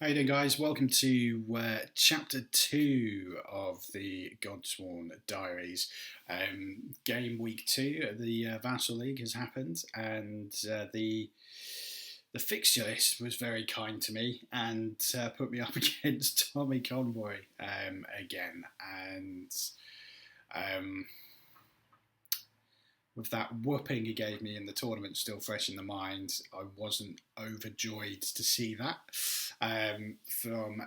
How you doing, guys? Welcome to chapter 2 of the Godsworn Diaries. Game week 2 of the Vassal League has happened, and the fixture list was very kind to me and put me up against Tommy Conboy again. And with that whooping he gave me in the tournament still fresh in the mind, I wasn't overjoyed to see that. From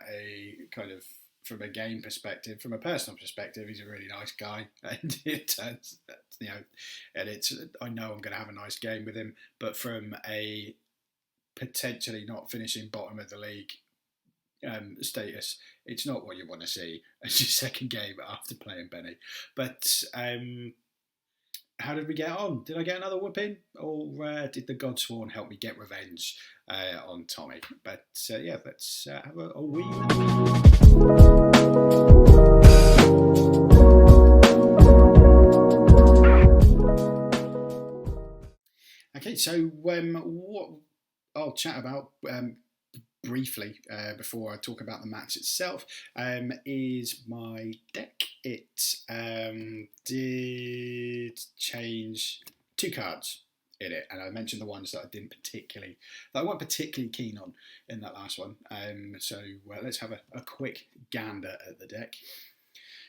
a game perspective, from a personal perspective, he's a really nice guy, and it turns, I know I'm going to have a nice game with him. But from a potentially not finishing bottom of the league status, it's not what you want to see as your second game after playing Benny. But how did we get on? Did I get another whooping, or did the Godsworn help me get revenge on Tommy? But let's have a wee. Okay, so what I'll chat about briefly before I talk about the match itself is my deck. It did change 2 cards in it, and I mentioned the ones that I weren't particularly keen on in that last one. So let's have a quick gander at the deck.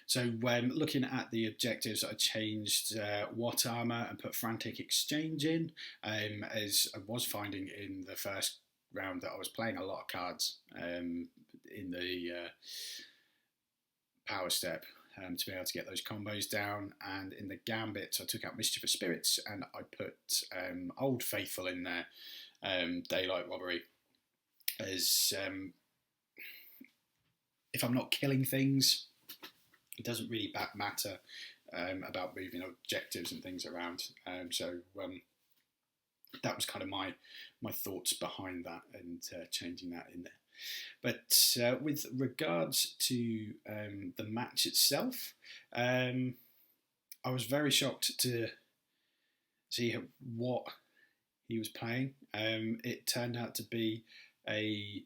So looking at the objectives, I changed What Armor and put Frantic Exchange in, as I was finding in the first round that I was playing a lot of cards in the power step to be able to get those combos down. And in the gambits, I took out Mischievous Spirits and I put Old Faithful in there, Daylight Robbery, as if I'm not killing things, it doesn't really matter about moving objectives and things around. That was kind of my thoughts behind that and changing that in there. But with regards to the match itself, I was very shocked to see what he was playing. It turned out to be a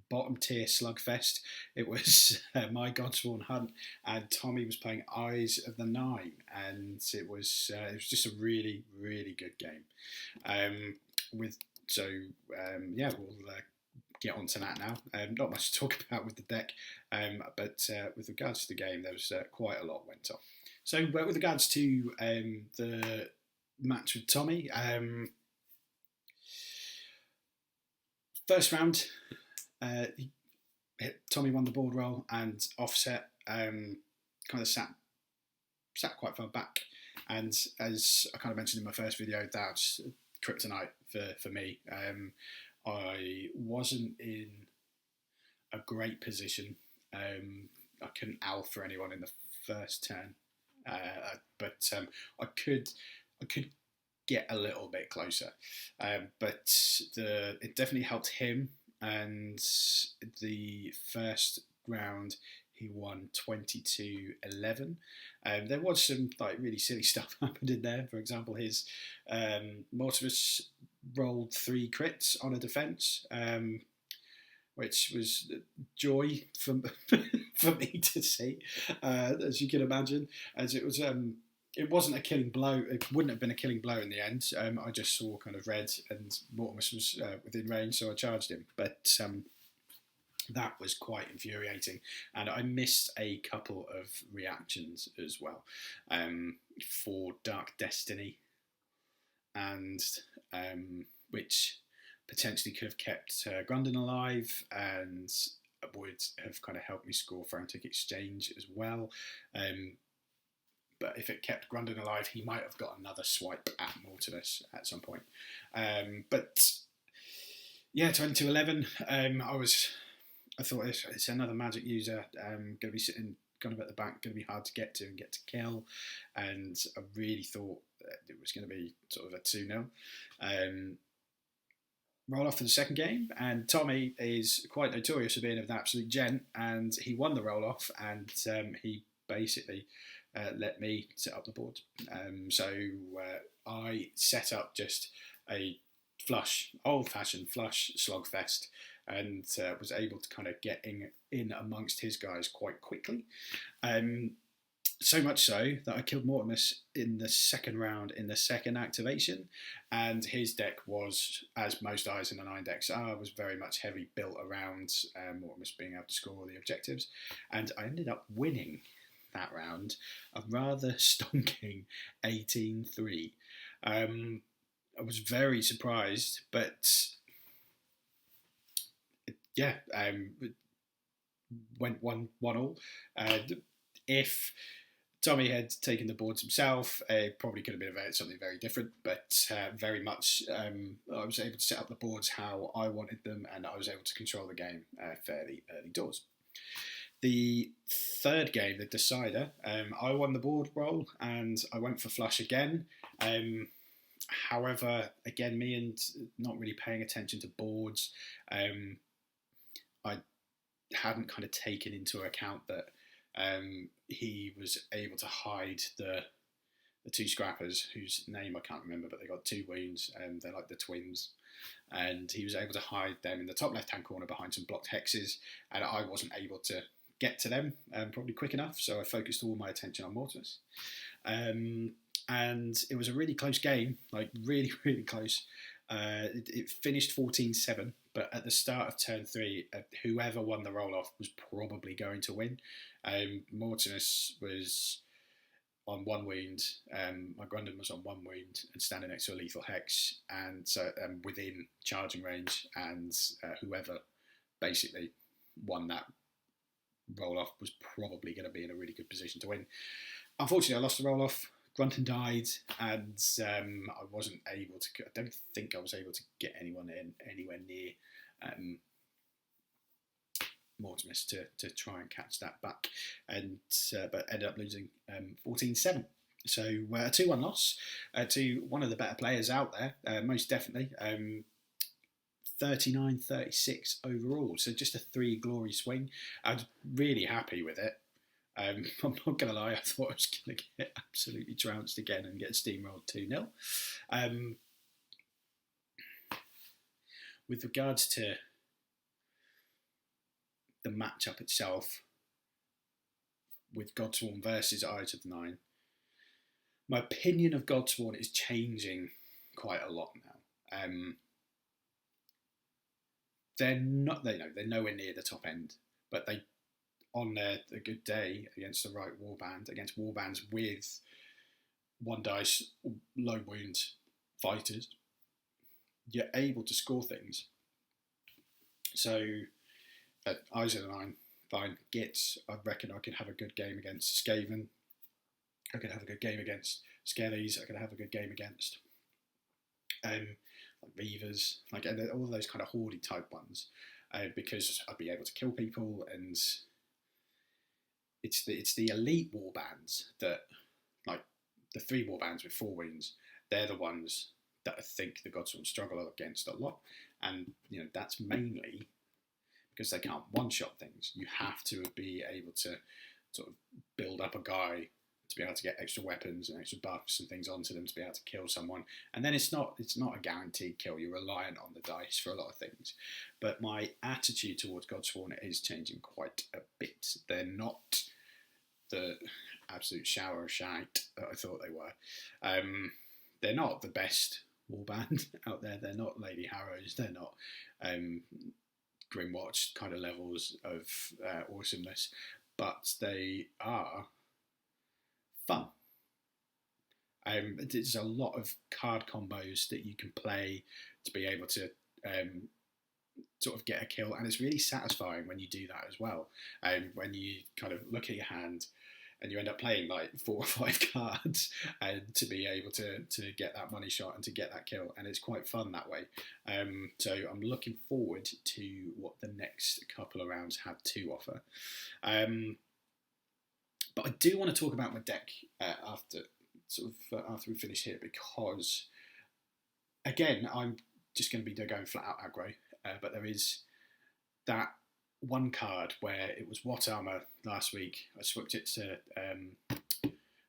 bottom tier slugfest. It was my Godsworn Hunt, and Tommy was playing Eyes of the Nine, and it was just a really, really good game. We'll get on to that now. Not much to talk about with the deck, but with regards to the game, there was quite a lot went on. So with regards to the match with Tommy, first round, Tommy won the board roll, and Offset kind of sat quite far back. And as I kind of mentioned in my first video, that's kryptonite for me. I wasn't in a great position. I couldn't owl for anyone in the first turn, but I could get a little bit closer. But it definitely helped him. And the first round, he won 22-11. There was some really silly stuff happened in there. For example, his Mortimus rolled 3 crits on a defense, which was joy for me to see, as you can imagine, as it was. It wasn't a killing blow. It wouldn't have been a killing blow in the end. I just saw kind of red, and Mortimus was within range, so I charged him. But that was quite infuriating, and I missed a couple of reactions as well for Dark Destiny, and which potentially could have kept Grundon alive and would have kind of helped me score Frantic Exchange as well. But if it kept Grundon alive, he might have got another swipe at Mortimus at some point. But yeah, 22-11. I thought it's another magic user going to be sitting kind of at the back, going to be hard to get to and get to kill. And I really thought that it was going to be sort of a 2-0. Roll off for the second game, and Tommy is quite notorious for being an absolute gent, and he won the roll off, and he basically let me set up the board. So I set up just a old-fashioned flush slogfest, and was able to kind of get in amongst his guys quite quickly. So much so that I killed Mortimus in the second round in the second activation, and his deck was, as most Eyes in the 9 decks are, was very much heavy built around Mortimus being able to score all the objectives, and I ended up winning that round, a rather stonking 18-3. I was very surprised, but yeah, went 1-1 if Tommy had taken the boards himself, it probably could have been something very different, but very much I was able to set up the boards how I wanted them, and I was able to control the game fairly early doors. The third game, the decider, I won the board roll and I went for flush again. However, again, me and not really paying attention to boards, I hadn't kind of taken into account that he was able to hide the two scrappers, whose name I can't remember, but they got 2 wounds, and they're like the twins. And he was able to hide them in the top left-hand corner behind some blocked hexes, and I wasn't able to get to them probably quick enough, so I focused all my attention on Mortimus. And it was a really close game, like really, really close. It finished 14-7, but at the start of turn 3, whoever won the roll-off was probably going to win. Mortimus was on 1 wound, my Grundon was on 1 wound and standing next to a lethal hex, and so within charging range, and whoever basically won that roll-off was probably going to be in a really good position to win. Unfortunately, I lost the roll-off. Grunton died, and I wasn't able to. I don't think I was able to get anyone in anywhere near Mortimus to try and catch that back, and but ended up losing 14-7. So a 2-1 loss to one of the better players out there, most definitely. 39-36 overall, so just a 3 glory swing. I was really happy with it. I'm not going to lie, I thought I was going to get absolutely trounced again and get steamrolled 2-0. With regards to the matchup itself, with Godsworn versus Eyes of the 9, my opinion of Godsworn is changing quite a lot now. They're nowhere near the top end, but they, on a good day against the right warband, against warbands with 1 dice, low wound fighters, you're able to score things. So, Eyes of the 9, fine. Gits, I reckon I could have a good game against Skaven. I could have a good game against Skellies. I could have a good game against like Reavers, like all those kind of hoardy type ones, because I'd be able to kill people, and it's the elite warbands that, like the 3 warbands with 4 wounds, they're the ones that I think the Godsworn struggle against a lot, and that's mainly because they can't one-shot things. You have to be able to sort of build up a guy to be able to get extra weapons and extra buffs and things onto them to be able to kill someone. And then it's not a guaranteed kill. You're reliant on the dice for a lot of things. But my attitude towards Godsworn is changing quite a bit. They're not the absolute shower of shite that I thought they were. They're not the best warband out there. They're not Lady Harrows. They're not Grimwatch kind of levels of awesomeness. But they are fun. There's a lot of card combos that you can play to be able to sort of get a kill, and it's really satisfying when you do that as well. When you kind of look at your hand and you end up playing like 4 or 5 cards and to be able to get that money shot and to get that kill, and it's quite fun that way. So I'm looking forward to what the next couple of rounds have to offer. But I do want to talk about my deck after we finish here, because again, I'm just going to be going flat out aggro, but there is that one card where it was What Armor last week. I switched it to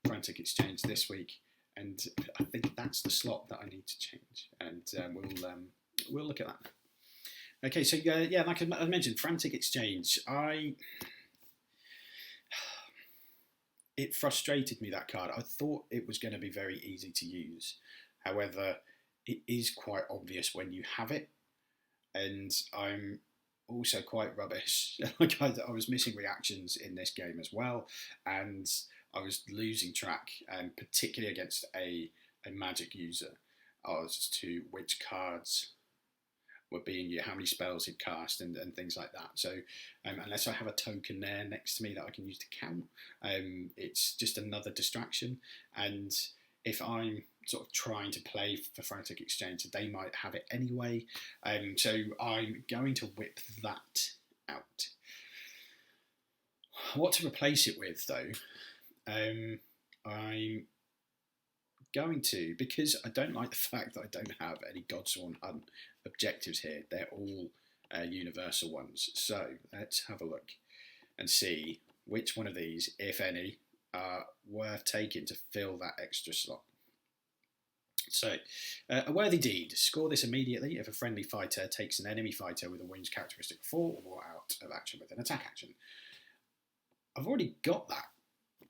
Frantic Exchange this week, and I think that's the slot that I need to change, and we'll look at that Okay, so yeah, like I mentioned, Frantic Exchange. It frustrated me, that card. I thought it was going to be very easy to use. However, it is quite obvious when you have it, and I'm also quite rubbish. Like I was missing reactions in this game as well, and I was losing track, particularly against a magic user, as to which cards were being used, how many spells he'd cast, and things like that. So unless I have a token there next to me that I can use to count, it's just another distraction. And if I'm sort of trying to play for Frantic Exchange, they might have it anyway. So I'm going to whip that out. What to replace it with, though? I'm going to, because I don't like the fact that I don't have any Godsworn Hunt objectives here. They're all universal ones. So let's have a look and see which one of these, if any, are worth taking to fill that extra slot. So, a worthy deed. Score this immediately if a friendly fighter takes an enemy fighter with a wounds characteristic 4 or more out of action with an attack action. I've already got that.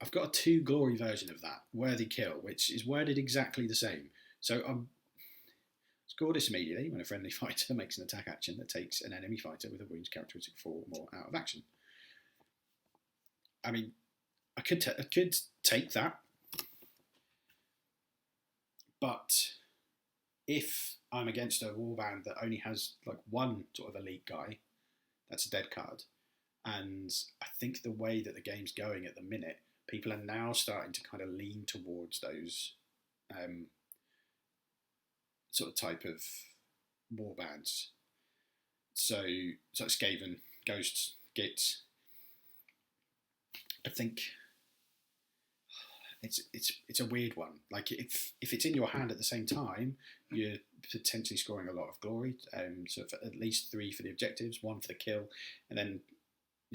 I've got a 2 glory version of that, worthy kill, which is worded exactly the same. So score this immediately when a friendly fighter makes an attack action that takes an enemy fighter with a wounds characteristic 4 or more out of action. I mean, I could take that, but if I'm against a warband that only has like one sort of elite guy, that's a dead card. And I think the way that the game's going at the minute, people are now starting to kind of lean towards those sort of type of warbands. So Skaven, Ghosts, Gits. I think it's a weird one. Like if it's in your hand at the same time, you're potentially scoring a lot of glory. So for at least 3 for the objectives, 1 for the kill, and then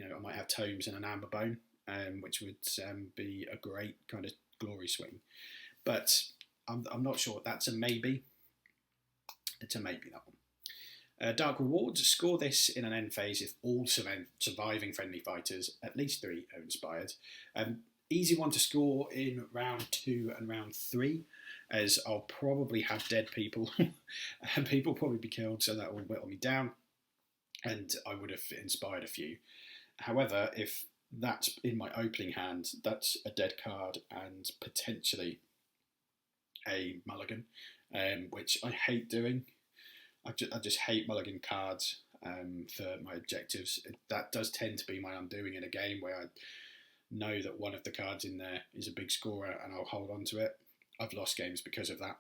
I might have tomes and an amber bone, which would be a great kind of glory swing. But I'm not sure. That's a maybe. It's a maybe, that one. Dark Rewards. Score this in an end phase if all surviving friendly fighters, at least 3, are inspired. Easy one to score in round 2 and round 3, as I'll probably have dead people, and people will probably be killed, so that will whittle me down, and I would have inspired a few. However, if that's in my opening hand, that's a dead card and potentially a mulligan, which I hate doing. I just hate mulligan cards for my objectives. That does tend to be my undoing in a game where I know that one of the cards in there is a big scorer and I'll hold on to it. I've lost games because of that.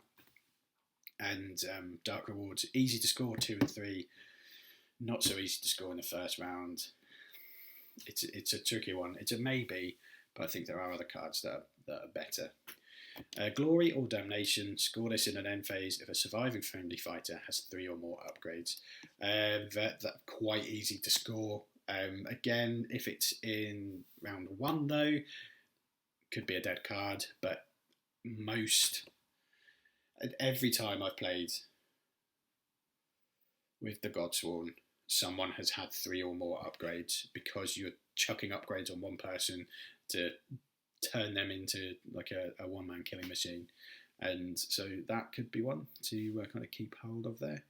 And Dark Rewards, easy to score 2 and 3, not so easy to score in the first round. It's a tricky one. It's a maybe, but I think there are other cards that are better. Glory or Damnation. Score this in an end phase if a surviving friendly fighter has 3 or more upgrades. That quite easy to score. Again, if it's in round 1 though, could be a dead card. But every time I've played with the Godsworn, someone has had 3 or more upgrades, because you're chucking upgrades on one person to turn them into like a one-man killing machine. And so that could be one to kind of keep hold of there.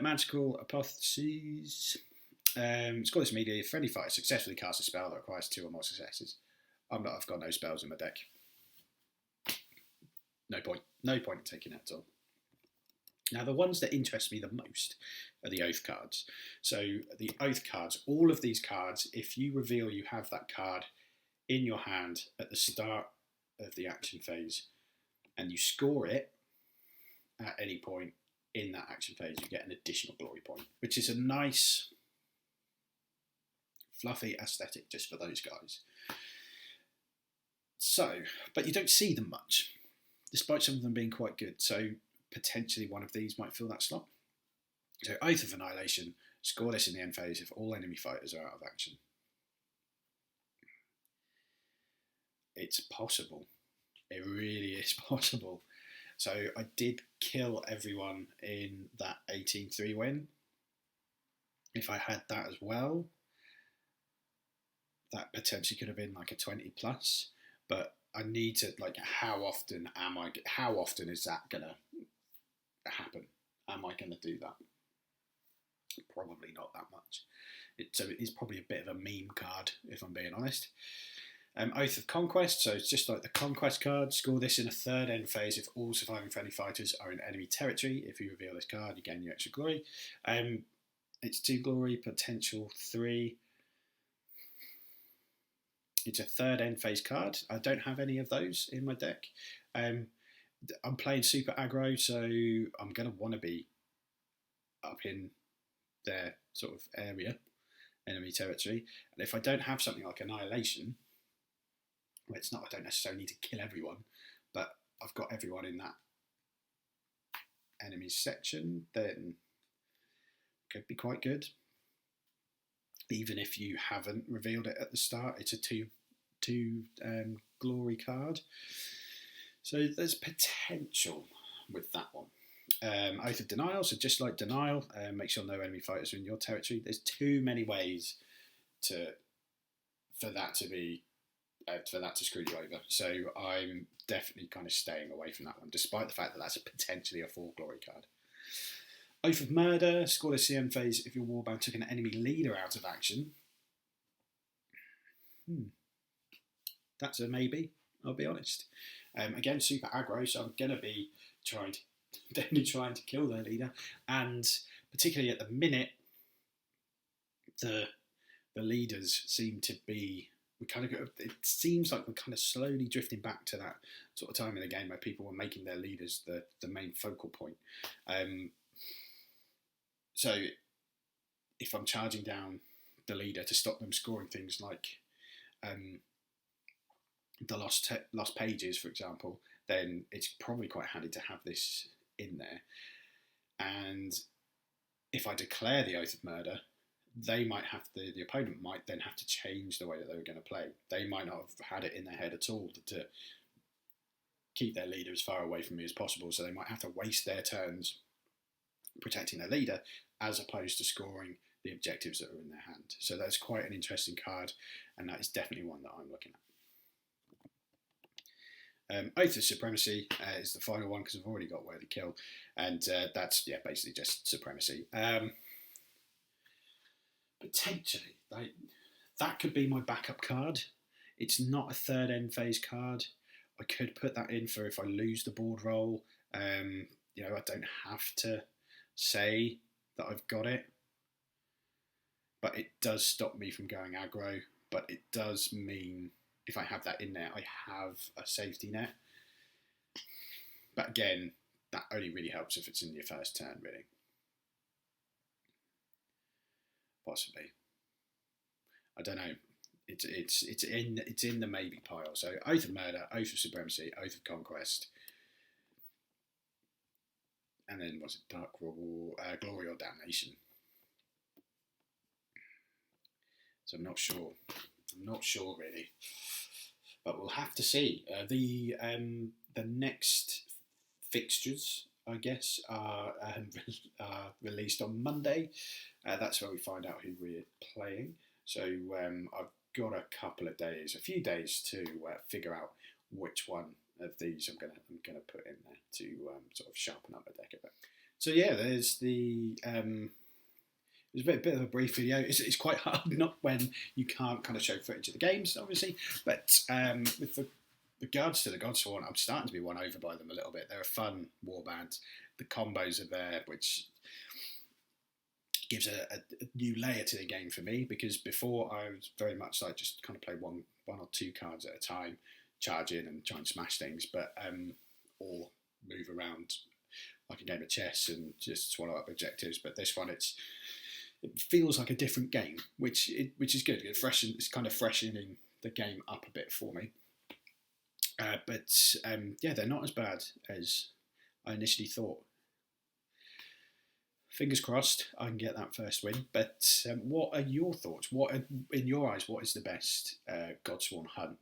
Magical Apotheoses. Score this immediately. If friendly fighter successfully casts a spell that requires 2 or more successes. I've got no spells in my deck. No point in taking that at all. Now, the ones that interest me the most are the Oath cards. So the Oath cards, all of these cards, if you reveal you have that card in your hand at the start of the action phase and you score it at any point in that action phase, you get an additional glory point, which is a nice, fluffy aesthetic just for those guys. So, but you don't see them much, despite some of them being quite good. So potentially one of these might fill that slot. So Oath of Annihilation, score this in the end phase if all enemy fighters are out of action. It's possible. It really is possible. So I did kill everyone in that 18-3 win. If I had that as well, that potentially could have been like a 20 plus. But I need to, like, how often is that gonna happen? Am I gonna do that? Probably not that much. So it is probably a bit of a meme card, if I'm being honest. Oath of Conquest, so it's just like the Conquest card. Score this in a third end phase if all surviving friendly fighters are in enemy territory. If you reveal this card, you gain your extra glory. It's 2 glory, potential 3. It's a third end phase card. I don't have any of those in my deck. I'm playing super aggro, so I'm going to want to be up in their sort of area, enemy territory. And if I don't have something like Annihilation, well, it's not, I don't necessarily need to kill everyone, but I've got everyone in that enemy section, then could be quite good. Even if you haven't revealed it at the start, it's a two glory card. So there's potential with that one. Oath of Denial, so just like Denial, make sure no enemy fighters are in your territory. There's too many ways for that to screw you over. So I'm definitely kind of staying away from that one, despite the fact that that's potentially a 4 glory card. Oath of Murder, score this CM phase if your warband took an enemy leader out of action. That's a maybe, I'll be honest. Again, super aggro, so I'm going to be definitely trying to kill their leader. And particularly at the minute, the leaders seem to be, it seems like we're kind of slowly drifting back to that sort of time in the game where people were making their leaders the main focal point. So if I'm charging down the leader to stop them scoring things like the lost pages, for example, then it's probably quite handy to have this in there. And if I declare the Oath of Murder, they might have the opponent might then have to change the way that they were going to play. They might not have had it in their head at all to keep their leader as far away from me as possible, so they might have to waste their turns protecting their leader as opposed to scoring the objectives that are in their hand. So that's quite an interesting card, and that is definitely one that I'm looking at. Oath of Supremacy is the final one because I've already got Worthy Kill, and that's basically just Supremacy. Potentially, that could be my backup card. It's not a third end phase card. I could put that in for if I lose the board roll. I don't have to say that I've got it, but it does stop me from going aggro. But it does mean if I have that in there, I have a safety net. But again, that only really helps if it's in your first turn, really. Possibly. I don't know. It's in the maybe pile. So Oath of Murder, Oath of Supremacy, Oath of Conquest, and then was it Dark Glory or Damnation? So I'm not sure. I'm not sure really, but we'll have to see. The next fixtures, I guess, are released on Monday. That's where we find out who we're playing. So I've got a few days to figure out which one of these I'm gonna put in there to sort of sharpen up my deck a bit. So yeah, there's the. It was a bit of a brief video. It's quite hard, not when you can't kind of show footage of the games, obviously, but with regards to the Godsworn, I'm starting to be won over by them a little bit. They're a fun warband. The combos are there, which gives a new layer to the game for me, because before I was very much like just kind of play one or two cards at a time, charge in and try and smash things, but or move around like a game of chess and just swallow up objectives. But this one, it feels like a different game, which is good. It's kind of freshening the game up a bit for me. But they're not as bad as I initially thought. Fingers crossed I can get that first win. But what are your thoughts? In your eyes, what is the best Godsworn Hunt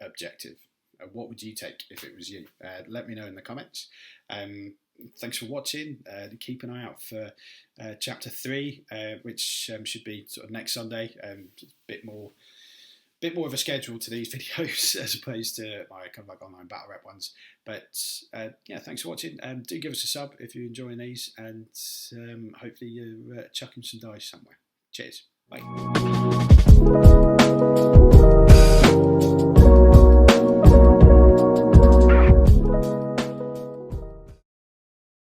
objective? What would you take if it was you? Let me know in the comments. thanks for watching. Keep an eye out for Chapter 3, which should be sort of next Sunday. A bit more of a schedule to these videos as opposed to my kind of like online battle rep ones. But yeah, thanks for watching. Do give us a sub if you're enjoying these, and hopefully you're chucking some dice somewhere. Cheers. Bye.